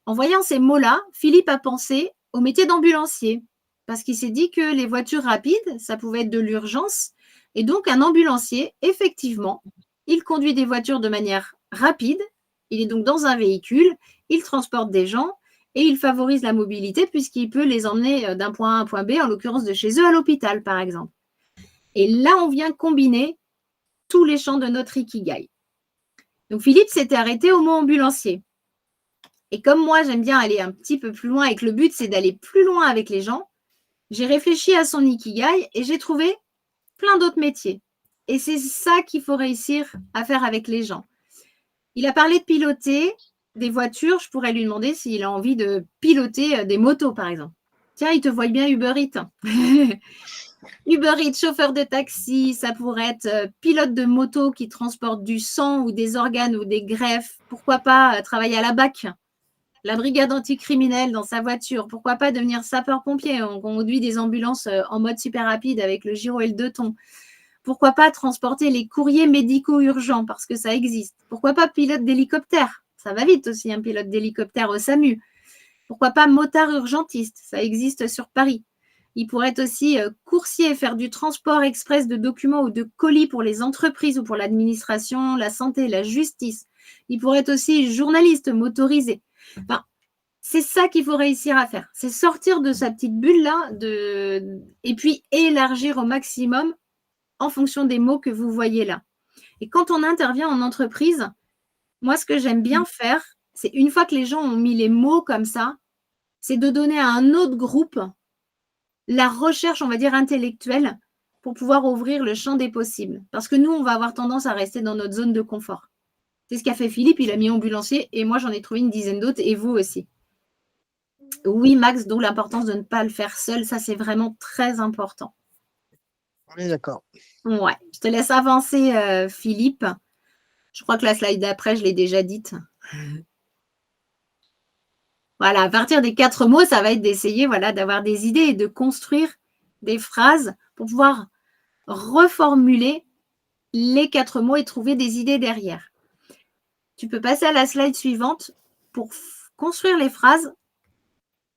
En voyant ces mots-là, Philippe a pensé au métier d'ambulancier, parce qu'il s'est dit que les voitures rapides, ça pouvait être de l'urgence, et donc un ambulancier, effectivement, il conduit des voitures de manière rapide, il est donc dans un véhicule, il transporte des gens, et il favorise la mobilité puisqu'il peut les emmener d'un point A à un point B, en l'occurrence de chez eux à l'hôpital, par exemple. Et là, on vient combiner tous les champs de notre ikigai. Donc, Philippe s'était arrêté au mot ambulancier. Et comme moi, j'aime bien aller un petit peu plus loin et que le but, c'est d'aller plus loin avec les gens, j'ai réfléchi à son ikigai et j'ai trouvé plein d'autres métiers. Et c'est ça qu'il faut réussir à faire avec les gens. Il a parlé de piloter des voitures. Je pourrais lui demander s'il a envie de piloter des motos, par exemple. Tiens, il te voit bien Uber Eats. Uber Eats, chauffeur de taxi, ça pourrait être pilote de moto qui transporte du sang ou des organes ou des greffes. Pourquoi pas travailler à la BAC, la brigade anticriminelle dans sa voiture. Pourquoi pas devenir sapeur-pompier? On conduit des ambulances en mode super rapide avec le gyro et le 2 tons. Pourquoi pas transporter les courriers médicaux urgents parce que ça existe? Pourquoi pas pilote d'hélicoptère? Ça va vite aussi, un pilote d'hélicoptère au SAMU. Pourquoi pas motard urgentiste? Ça existe sur Paris. Il pourrait être aussi coursier, faire du transport express de documents ou de colis pour les entreprises ou pour l'administration, la santé, la justice. Il pourrait être aussi journaliste motorisé. Enfin, c'est ça qu'il faut réussir à faire. C'est sortir de sa petite bulle-là et puis élargir au maximum en fonction des mots que vous voyez là. Et quand on intervient en entreprise, moi, ce que j'aime bien faire, c'est une fois que les gens ont mis les mots comme ça, c'est de donner à un autre groupe la recherche, on va dire, intellectuelle pour pouvoir ouvrir le champ des possibles. Parce que nous, on va avoir tendance à rester dans notre zone de confort. C'est ce qu'a fait Philippe, il a mis ambulancier et moi, j'en ai trouvé une dizaine d'autres et vous aussi. Oui, Max, d'où l'importance de ne pas le faire seul. Ça, c'est vraiment très important. On est d'accord. Ouais. Je te laisse avancer, Philippe. Je crois que la slide d'après, je l'ai déjà dite. Voilà, à partir des 4 mots, ça va être d'essayer d'avoir des idées et de construire des phrases pour pouvoir reformuler les 4 mots et trouver des idées derrière. Tu peux passer à la slide suivante. Pour construire les phrases,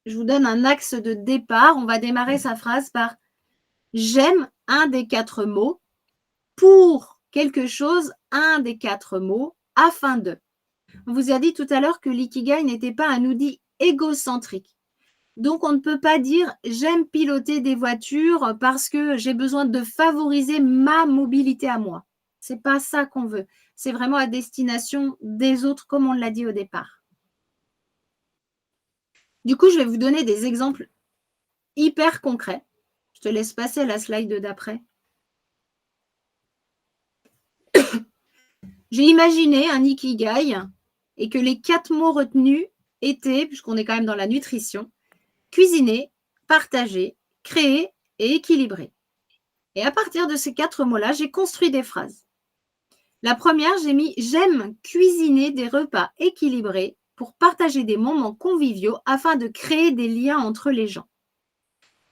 je vous donne un axe de départ. On va démarrer sa phrase par « J'aime un des 4 mots pour quelque chose, un des 4 mots, afin de ». On vous a dit tout à l'heure que l'ikigai n'était pas un outil égocentrique. Donc, on ne peut pas dire « j'aime piloter des voitures parce que j'ai besoin de favoriser ma mobilité à moi ». Ce n'est pas ça qu'on veut. C'est vraiment à destination des autres, comme on l'a dit au départ. Du coup, je vais vous donner des exemples hyper concrets. Je te laisse passer à la slide d'après. J'ai imaginé un ikigai et que les 4 mots retenus étaient, puisqu'on est quand même dans la nutrition, cuisiner, partager, créer et équilibrer. Et à partir de ces 4 mots-là, j'ai construit des phrases. La première, j'ai mis « J'aime cuisiner des repas équilibrés pour partager des moments conviviaux afin de créer des liens entre les gens. »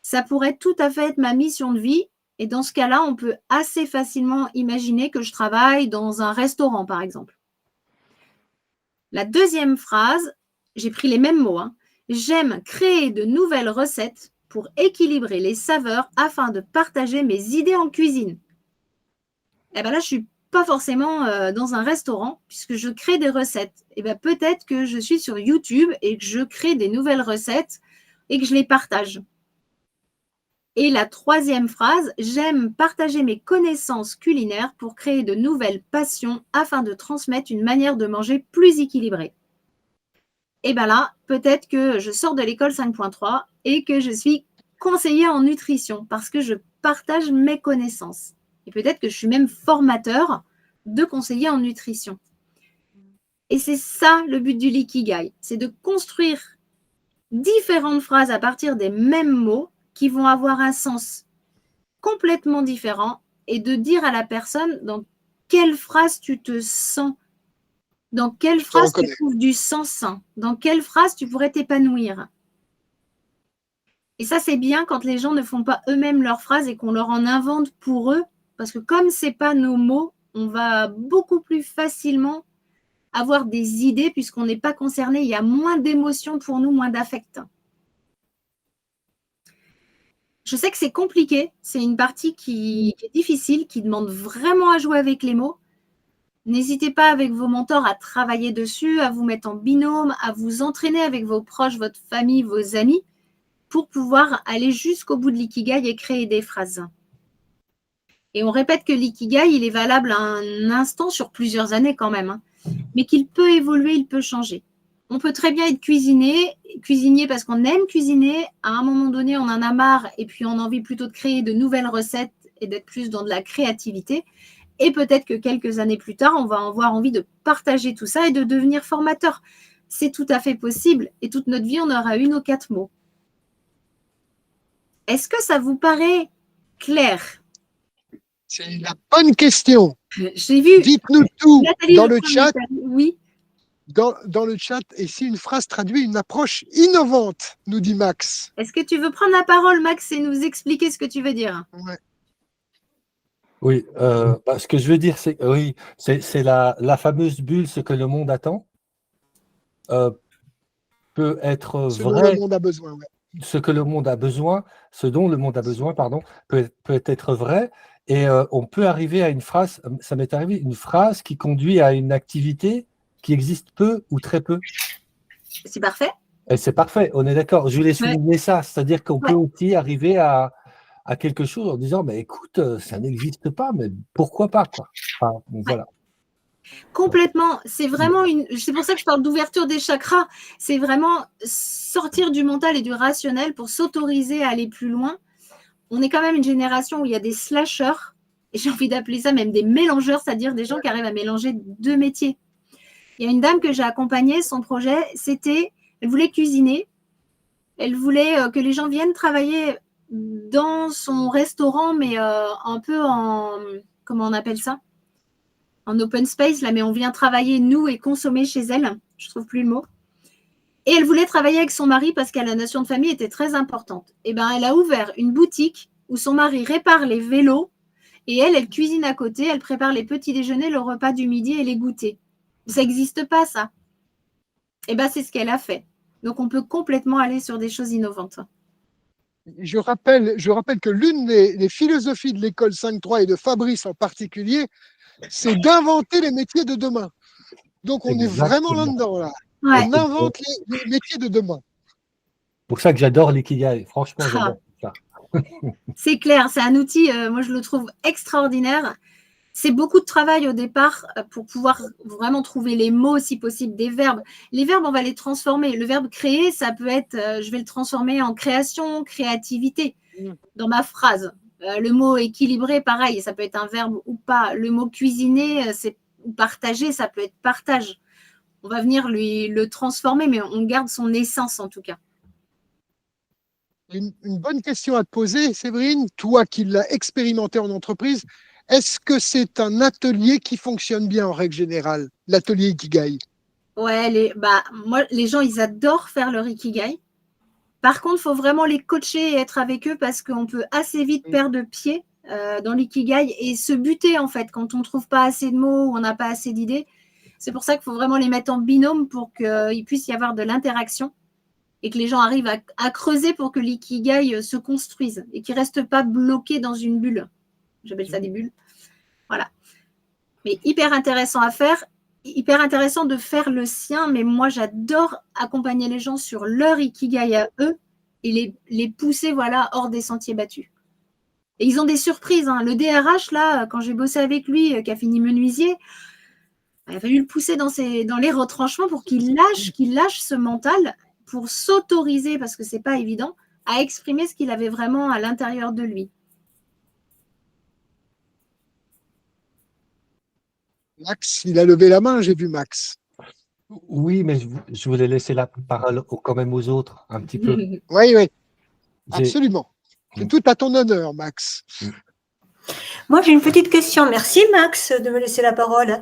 Ça pourrait tout à fait être ma mission de vie. Et dans ce cas-là, on peut assez facilement imaginer que je travaille dans un restaurant, par exemple. La deuxième phrase, j'ai pris les mêmes mots. J'aime créer de nouvelles recettes pour équilibrer les saveurs afin de partager mes idées en cuisine. Et bien là, je ne suis pas forcément dans un restaurant puisque je crée des recettes. Et bien peut-être que je suis sur YouTube et que je crée des nouvelles recettes et que je les partage. Et la troisième phrase, j'aime partager mes connaissances culinaires pour créer de nouvelles passions afin de transmettre une manière de manger plus équilibrée. Et bien là, peut-être que je sors de l'école 5.3 et que je suis conseiller en nutrition parce que je partage mes connaissances. Et peut-être que je suis même formateur de conseiller en nutrition. Et c'est ça le but du l'ikigai, c'est de construire différentes phrases à partir des mêmes mots qui vont avoir un sens complètement différent et de dire à la personne dans quelle phrase tu te sens, dans quelle phrase tu trouves du sens, dans quelle phrase tu pourrais t'épanouir. Et ça, c'est bien quand les gens ne font pas eux-mêmes leurs phrases et qu'on leur en invente pour eux, parce que comme ce n'est pas nos mots, on va beaucoup plus facilement avoir des idées puisqu'on n'est pas concerné, il y a moins d'émotions pour nous, moins d'affect. Je sais que c'est compliqué, c'est une partie qui est difficile, qui demande vraiment à jouer avec les mots. N'hésitez pas avec vos mentors à travailler dessus, à vous mettre en binôme, à vous entraîner avec vos proches, votre famille, vos amis, pour pouvoir aller jusqu'au bout de l'ikigai et créer des phrases. Et on répète que l'ikigai, il est valable à un instant sur plusieurs années quand même, mais qu'il peut évoluer, il peut changer. On peut très bien être cuisinier parce qu'on aime cuisiner. À un moment donné, on en a marre et puis on a envie plutôt de créer de nouvelles recettes et d'être plus dans de la créativité. Et peut-être que quelques années plus tard, on va avoir envie de partager tout ça et de devenir formateur. C'est tout à fait possible et toute notre vie, on aura 1 ou 4 mots. Est-ce que ça vous paraît clair? C'est la bonne question. J'ai vu. Dites-nous tout Nathalie dans le chat. Oui. Dans le chat, et si une phrase traduit une approche innovante, nous dit Max. Est-ce que tu veux prendre la parole, Max, et nous expliquer ce que tu veux dire? Ouais. Oui, ce que je veux dire, c'est oui, c'est la fameuse bulle, ce que le monde attend, peut être Ce dont vrai, le monde a besoin. Ouais. ce que le monde a besoin, ce dont le monde a besoin, pardon, peut être vrai, et on peut arriver à une phrase, ça m'est arrivé, une phrase qui conduit à une activité qui existe peu ou très peu. C'est parfait. Et c'est parfait, on est d'accord. Je voulais souligner ça, c'est-à-dire qu'on peut aussi arriver à quelque chose en disant, mais écoute, ça n'existe pas, mais pourquoi pas, quoi. Enfin, voilà. Complètement. C'est vraiment c'est pour ça que je parle d'ouverture des chakras. C'est vraiment sortir du mental et du rationnel pour s'autoriser à aller plus loin. On est quand même une génération où il y a des slashers, et j'ai envie d'appeler ça même des mélangeurs, c'est-à-dire des gens qui arrivent à mélanger 2 métiers. Il y a une dame que j'ai accompagnée, son projet, c'était, elle voulait cuisiner, Elle voulait que les gens viennent travailler dans son restaurant, mais un peu en… Comment on appelle ça? En open space, là, mais on vient travailler, nous, et consommer chez elle. Je ne trouve plus le mot. Et elle voulait travailler avec son mari parce que la notion de famille était très importante. Et ben, elle a ouvert une boutique où son mari répare les vélos et elle cuisine à côté, elle prépare les petits déjeuners, le repas du midi et les goûters. Ça n'existe pas, ça. Et ben, c'est ce qu'elle a fait. Donc, on peut complètement aller sur des choses innovantes. Je rappelle que l'une des philosophies de l'école 5.3 et de Fabrice en particulier, c'est d'inventer les métiers de demain. Donc, on est vraiment là-dedans, là. Ouais. On invente les métiers de demain. C'est pour ça que j'adore l'ikigai. Franchement, j'adore ça. C'est clair, c'est un outil, moi je le trouve extraordinaire. C'est beaucoup de travail au départ pour pouvoir vraiment trouver les mots, si possible, des verbes. Les verbes, on va les transformer. Le verbe créer, ça peut être, je vais le transformer en création, créativité, dans ma phrase. Le mot équilibré, pareil, ça peut être un verbe ou pas. Le mot cuisiner, c'est ou partager, ça peut être partage. On va venir le transformer, mais on garde son essence en tout cas. Une bonne question à te poser, Séverine, toi qui l'as expérimenté en entreprise, est-ce que c'est un atelier qui fonctionne bien en règle générale, l'atelier Ikigai? Ouais, moi, les gens, ils adorent faire leur Ikigai. Par contre, il faut vraiment les coacher et être avec eux parce qu'on peut assez vite perdre pied dans l'ikigai et se buter en fait quand on ne trouve pas assez de mots ou on n'a pas assez d'idées. C'est pour ça qu'il faut vraiment les mettre en binôme pour qu'il puisse y avoir de l'interaction et que les gens arrivent à creuser pour que l'ikigai se construise et qu'ils ne restent pas bloqués dans une bulle. J'appelle ça des bulles. Voilà. Mais hyper intéressant à faire, hyper intéressant de faire le sien, mais moi j'adore accompagner les gens sur leur ikigai à eux et les pousser hors des sentiers battus. Et ils ont des surprises. Hein. Le DRH, là, quand j'ai bossé avec lui, qui a fini menuisier, il a fallu le pousser dans les retranchements pour qu'il lâche ce mental pour s'autoriser, parce que ce n'est pas évident, à exprimer ce qu'il avait vraiment à l'intérieur de lui. Max, il a levé la main, j'ai vu Max. Oui, mais je voulais laisser la parole quand même aux autres, un petit peu. Oui, absolument. C'est tout à ton honneur, Max. Moi, j'ai une petite question. Merci, Max, de me laisser la parole.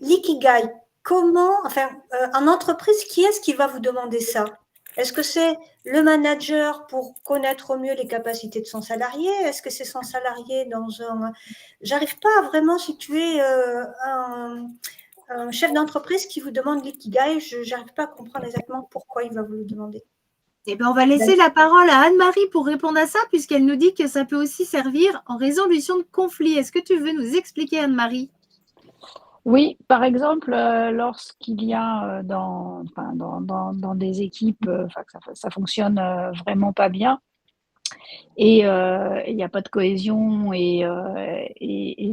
L'ikigai, en entreprise, qui est-ce qui va vous demander ça? Est-ce que c'est le manager pour connaître au mieux les capacités de son salarié? Est-ce que c'est son salarié dans un… J'arrive pas à vraiment situer un chef d'entreprise qui vous demande l'ikigai. Je n'arrive pas à comprendre exactement pourquoi il va vous le demander. Eh bien, on va laisser la parole à Anne-Marie pour répondre à ça, puisqu'elle nous dit que ça peut aussi servir en résolution de conflits. Est-ce que tu veux nous expliquer, Anne-Marie? Oui, par exemple, lorsqu'il y a dans des équipes que ça fonctionne vraiment pas bien et il n'y a pas de cohésion et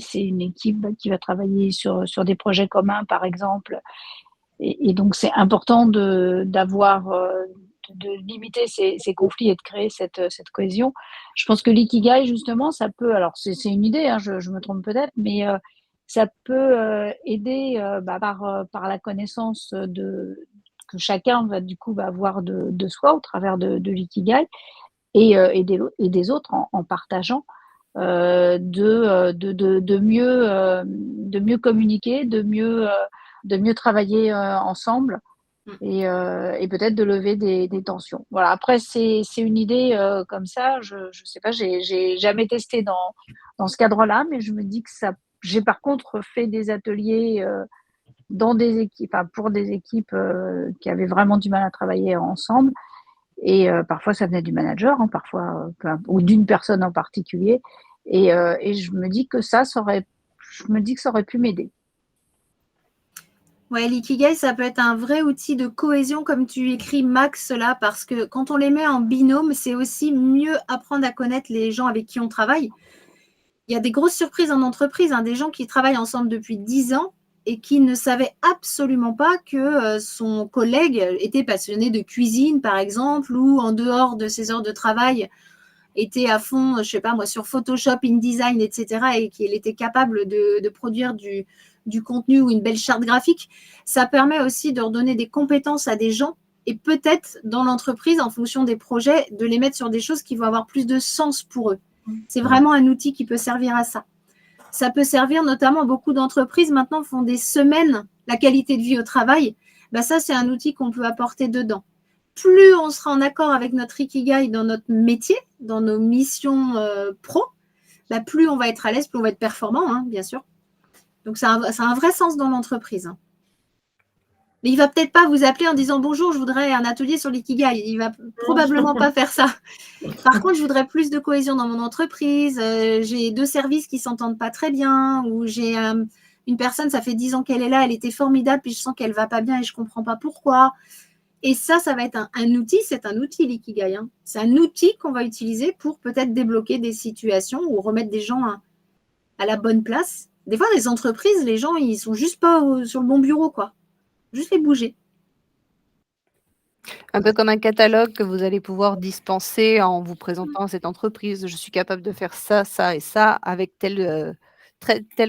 c'est une équipe qui va travailler sur des projets communs, par exemple. Et donc, c'est important de limiter ces conflits et de créer cette cohésion. Je pense que l'ikigai, justement, ça peut… Alors, c'est une idée, hein, je me trompe peut-être, mais… ça peut aider par la connaissance que chacun va avoir de soi au travers de l'ikigai et des autres en partageant, de mieux communiquer, de mieux travailler ensemble et peut-être de lever des tensions. Voilà. Après, c'est une idée comme ça. Je sais pas, j'ai jamais testé dans ce cadre-là, mais je me dis que ça. J'ai par contre fait des ateliers dans des équipes, pour des équipes qui avaient vraiment du mal à travailler ensemble. Et parfois, ça venait du manager, parfois, ou d'une personne en particulier. Et je me dis que ça aurait pu m'aider. Ouais, l'ikigai, ça peut être un vrai outil de cohésion, comme tu écris, Max, là, parce que quand on les met en binôme, c'est aussi mieux apprendre à connaître les gens avec qui on travaille. Il y a des grosses surprises en entreprise, des gens qui travaillent ensemble depuis 10 ans et qui ne savaient absolument pas que son collègue était passionné de cuisine, par exemple, ou en dehors de ses heures de travail, était à fond, je sais pas moi, sur Photoshop, InDesign, etc. et qu'il était capable de produire du contenu ou une belle charte graphique. Ça permet aussi de redonner des compétences à des gens et peut-être dans l'entreprise, en fonction des projets, de les mettre sur des choses qui vont avoir plus de sens pour eux. C'est vraiment un outil qui peut servir à ça. Ça peut servir notamment, beaucoup d'entreprises maintenant font des semaines, la qualité de vie au travail. Bah ça, c'est un outil qu'on peut apporter dedans. Plus on sera en accord avec notre Ikigai dans notre métier, dans nos missions pro, bah plus on va être à l'aise, plus on va être performant, hein, bien sûr. Donc, ça a un vrai sens dans l'entreprise. Hein. Mais il ne va peut-être pas vous appeler en disant « Bonjour, je voudrais un atelier sur l'ikigai ». Il ne va probablement pas faire ça. Par contre, je voudrais plus de cohésion dans mon entreprise. J'ai 2 services qui ne s'entendent pas très bien, ou j'ai une personne, ça fait 10 ans qu'elle est là, elle était formidable, puis je sens qu'elle ne va pas bien et je ne comprends pas pourquoi. Et ça va être un outil, c'est un outil l'ikigai. Hein. C'est un outil qu'on va utiliser pour peut-être débloquer des situations ou remettre des gens à la bonne place. Des fois, les entreprises, les gens, ils ne sont juste pas sur le bon bureau, quoi. Juste les bouger. Un peu comme un catalogue que vous allez pouvoir dispenser en vous présentant cette entreprise. Je suis capable de faire ça, ça et ça avec telle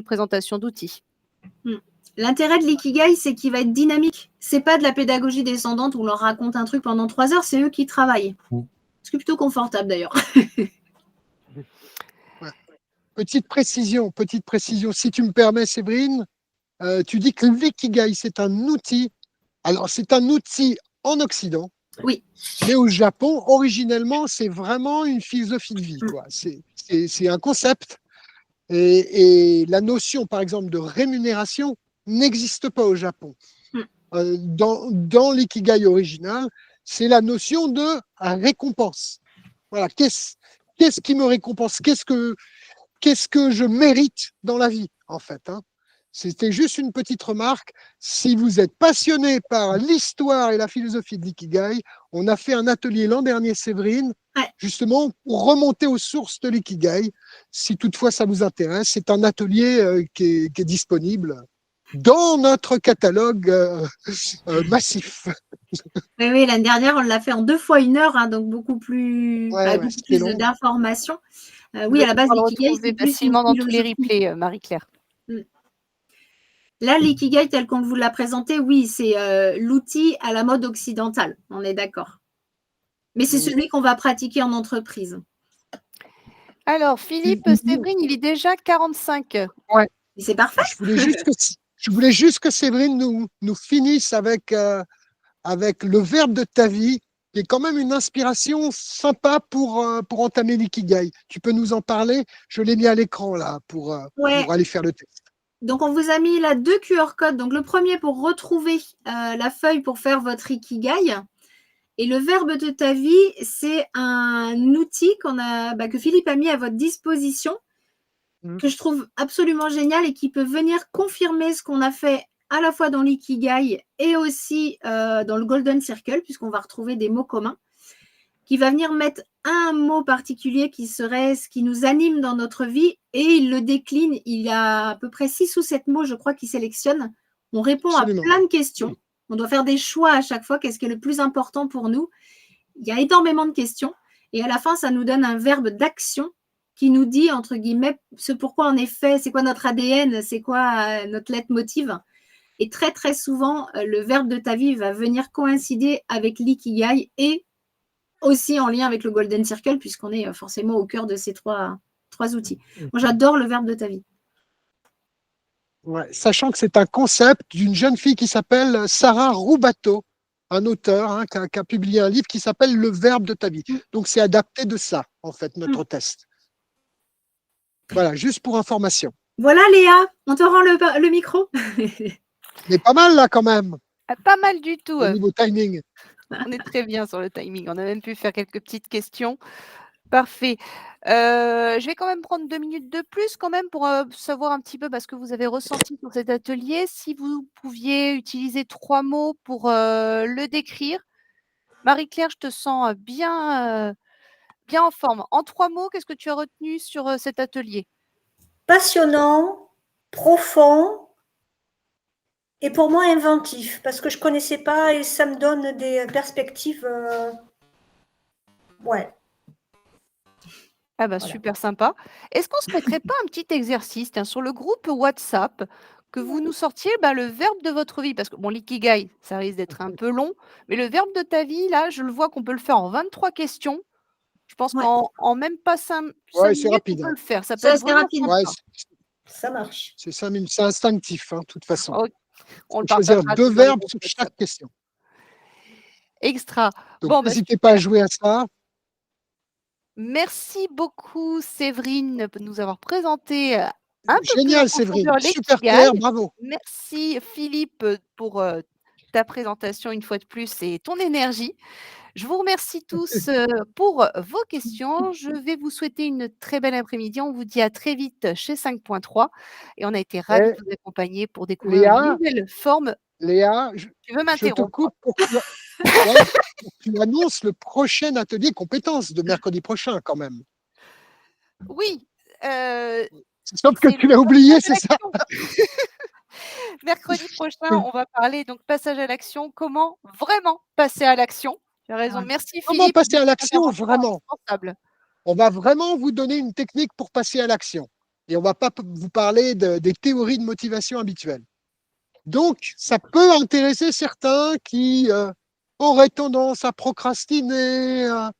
présentation d'outils. L'intérêt de l'ikigai, c'est qu'il va être dynamique. Ce n'est pas de la pédagogie descendante où on leur raconte un truc pendant 3 heures, c'est eux qui travaillent. Ce qui est plutôt confortable d'ailleurs. Petite précision, si tu me permets, Séverine, tu dis que l'ikigai, c'est un outil. Alors, c'est un outil en Occident. Oui. Mais au Japon, originellement, c'est vraiment une philosophie de vie. Quoi. C'est un concept. Et la notion, par exemple, de rémunération n'existe pas au Japon. Dans l'ikigai original, c'est la notion de récompense. Voilà, qu'est-ce qui me récompense? Qu'est-ce que je mérite dans la vie, en fait, hein? C'était juste une petite remarque. Si vous êtes passionné par l'histoire et la philosophie de l'ikigai, on a fait un atelier l'an dernier, Séverine, justement pour remonter aux sources de l'ikigai. Si toutefois ça vous intéresse, c'est un atelier qui est disponible dans notre catalogue massif. Oui, l'année dernière, on l'a fait en 2 fois 1 heure, hein, donc beaucoup plus, beaucoup plus d'informations. Oui, à la base, l'ikigai, c'est plus facilement dans tous les replays, Marie-Claire. Là, l'ikigai, tel qu'on vous l'a présenté, oui, c'est l'outil à la mode occidentale, on est d'accord. Mais c'est celui qu'on va pratiquer en entreprise. Alors, Philippe, Séverine, il est déjà 45. Ouais. C'est parfait. Je voulais juste que Séverine nous finisse avec le verbe de ta vie, qui est quand même une inspiration sympa pour entamer l'ikigai. Tu peux nous en parler? Je l'ai mis à l'écran là pour aller faire le test. Donc, on vous a mis là 2 QR codes. Donc, le premier pour retrouver la feuille pour faire votre ikigai. Et le verbe de ta vie, c'est un outil que Philippe a mis à votre disposition, que je trouve absolument génial et qui peut venir confirmer ce qu'on a fait à la fois dans l'ikigai et aussi dans le Golden Circle, puisqu'on va retrouver des mots communs, qui va venir mettre un mot particulier qui serait ce qui nous anime dans notre vie, et il le décline. Il y a à peu près 6 ou 7 mots, je crois, qu'il sélectionne. On répond à plein de questions. On doit faire des choix à chaque fois. Qu'est-ce qui est le plus important pour nous? Il y a énormément de questions. Et à la fin, ça nous donne un verbe d'action qui nous dit, entre guillemets, ce pourquoi on est fait, c'est quoi notre ADN, c'est quoi notre leitmotiv. Et très, très souvent, le verbe de ta vie va venir coïncider avec l'ikigai et aussi en lien avec le Golden Circle, puisqu'on est forcément au cœur de ces trois outils. Moi, j'adore le verbe de ta vie. Ouais, sachant que c'est un concept d'une jeune fille qui s'appelle Sarah Rubato, un auteur qui a publié un livre qui s'appelle Le verbe de ta vie. Donc, c'est adapté de ça, en fait, notre test. Voilà, juste pour information. Voilà, Léa, on te rend le micro. Mais pas mal, là, quand même. Pas mal du tout. Au niveau timing. On est très bien sur le timing. On a même pu faire quelques petites questions. Parfait. Je vais quand même prendre 2 minutes de plus quand même pour savoir un petit peu ce que vous avez ressenti sur cet atelier. Si vous pouviez utiliser 3 mots pour le décrire. Marie-Claire, je te sens bien en forme. En 3 mots, qu'est-ce que tu as retenu sur cet atelier? Passionnant, profond et pour moi inventif, parce que je ne connaissais pas et ça me donne des perspectives. Ouais. Ah bah, voilà. Super sympa. Est-ce qu'on ne se mettrait pas un petit exercice sur le groupe WhatsApp que vous nous sortiez le verbe de votre vie. Parce que, bon, l'ikigai, ça risque d'être un peu long, mais le verbe de ta vie, là, je le vois qu'on peut le faire en 23 questions. Je pense Ouais. qu'en même pas 5 Ouais, c'est minutes, on rapide. peut le faire. Ça peut Ça, être c'est vraiment rapide. sympa. Ouais, Ça marche. c'est 5 minutes, c'est instinctif, de toute façon. Ok. On le Faut choisir partagera 2 dans le verbes groupe sur WhatsApp. chaque question. Extra. Donc, Bon, n'hésitez pas à jouer à ça. merci beaucoup, Séverine, de nous avoir présenté un peu plus en Génial, Séverine. profondeur Super l'ikigai. clair, bravo. Merci, Philippe, pour ta présentation une fois de plus et ton énergie. Je vous remercie tous pour vos questions. Je vais vous souhaiter une très belle après-midi. On vous dit à très vite chez 5.3 et on a été ravis Et de vous accompagner pour découvrir une Léa, nouvelle forme. Léa, Tu veux je te m'interrompre? coupe pour que ouais, pour que tu annonces le prochain atelier compétences de mercredi prochain, quand même. Oui. Sauf que C'est tu le l'as oublié, passage à c'est ça? l'action. Mercredi prochain, on va parler donc passage à l'action. Comment vraiment passer à l'action? Tu as raison. Ouais. Merci Comment Philippe passer de à cette l'action intervention vraiment? indispensable. On va vraiment vous donner une technique pour passer à l'action. Et on va pas vous parler des théories de motivation habituelles. Donc, ça peut intéresser certains qui auraient tendance à procrastiner, à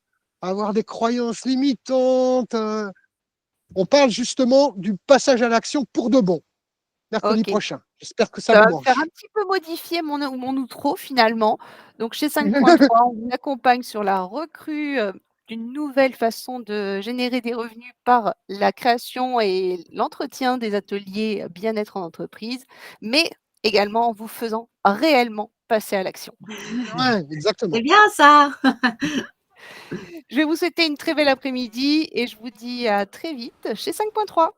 avoir des croyances limitantes. On parle justement du passage à l'action pour de bon, mercredi Ok. prochain. J'espère que ça Ça vous va me faire un branche. petit peu modifier mon outro finalement. Donc chez 5.3, on vous accompagne sur la recrue d'une nouvelle façon de générer des revenus par la création et l'entretien des ateliers bien-être en entreprise, mais également en vous faisant réellement passer à l'action. Ouais, exactement. C'est bien ça. Je vais vous souhaiter une très belle après-midi et je vous dis à très vite chez 5.3.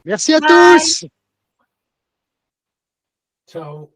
Merci à Bye. tous. Ciao.